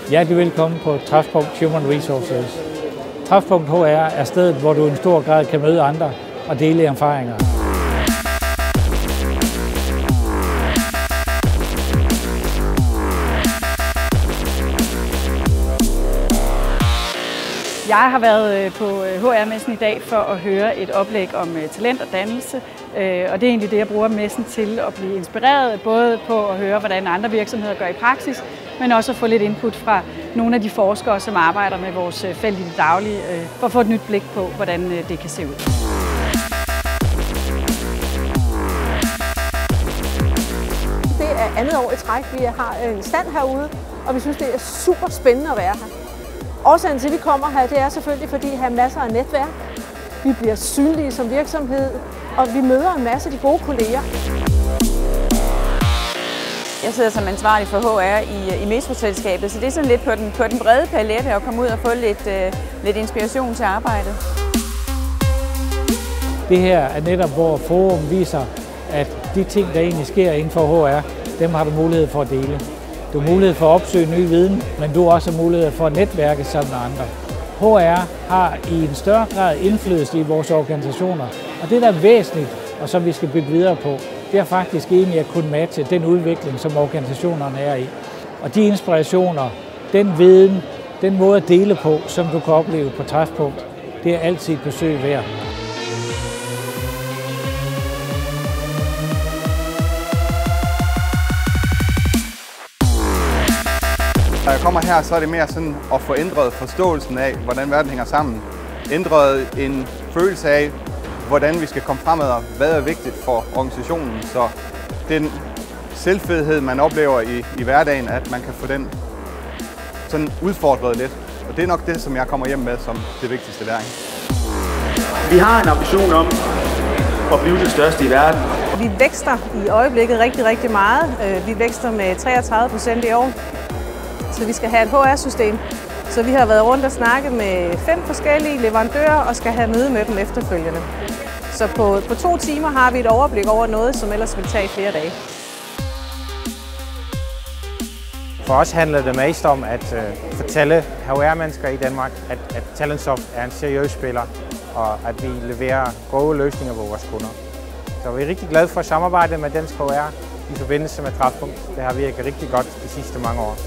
Hjertelig velkommen på Træfpunkt Human Resources. Træfpunkt HR er stedet, hvor du i en stor grad kan møde andre og dele erfaringer. Jeg har været på HR-messen i dag for at høre et oplæg om talent og dannelse, og det er egentlig det, jeg bruger messen til at blive inspireret, både på at høre, hvordan andre virksomheder gør i praksis, men også at få lidt input fra nogle af de forskere, som arbejder med vores felt i det daglige, for at få et nyt blik på, hvordan det kan se ud. Det er andet år i træk, vi har en stand herude, og vi synes, det er super spændende at være her. Årsagen til, at vi kommer her, det er selvfølgelig, fordi vi har masser af netværk. Vi bliver synlige som virksomhed, og vi møder en masse af de gode kolleger. Jeg sidder som ansvarlig for HR i Metroselskabet, så det er sådan lidt på den brede palette at komme ud og få lidt inspiration til arbejdet. Det her er netop, hvor forum viser, at de ting, der egentlig sker inden for HR, dem har du mulighed for at dele. Du har mulighed for at opsøge ny viden, men du har også mulighed for at netværke sammen med andre. HR har i en større grad indflydelse i vores organisationer, og det, der er væsentligt, og som vi skal bygge videre på, det er faktisk egentlig at kunne matche den udvikling, som organisationerne er i. Og de inspirationer, den viden, den måde at dele på, som du kan opleve på Træfpunkt, det er altid et besøg værd. Når jeg kommer her, så er det mere sådan at få ændret forståelsen af, hvordan verden hænger sammen. Ændret en følelse af, hvordan vi skal komme fremad, og hvad er vigtigt for organisationen. Så den selvfedhed, man oplever i hverdagen, at man kan få den sådan udfordret lidt. Og det er nok det, som jeg kommer hjem med som det vigtigste læring. Vi har en ambition om at blive det største i verden. Vi vækster i øjeblikket rigtig meget. Vi vækster med 33% i år. Så vi skal have et HR-system. Så vi har været rundt og snakket med 5 forskellige leverandører og skal have møde med dem efterfølgende. Så på 2 timer har vi et overblik over noget, som ellers vil tage flere dage. For os handler det mest om at fortælle HR-mennesker i Danmark, at Talentsoft er en seriøs spiller, og at vi leverer gode løsninger på vores kunder. Så vi er rigtig glade for at samarbejde med Dansk HR i forbindelse med Træfpunkt. Det har virket rigtig godt de sidste mange år.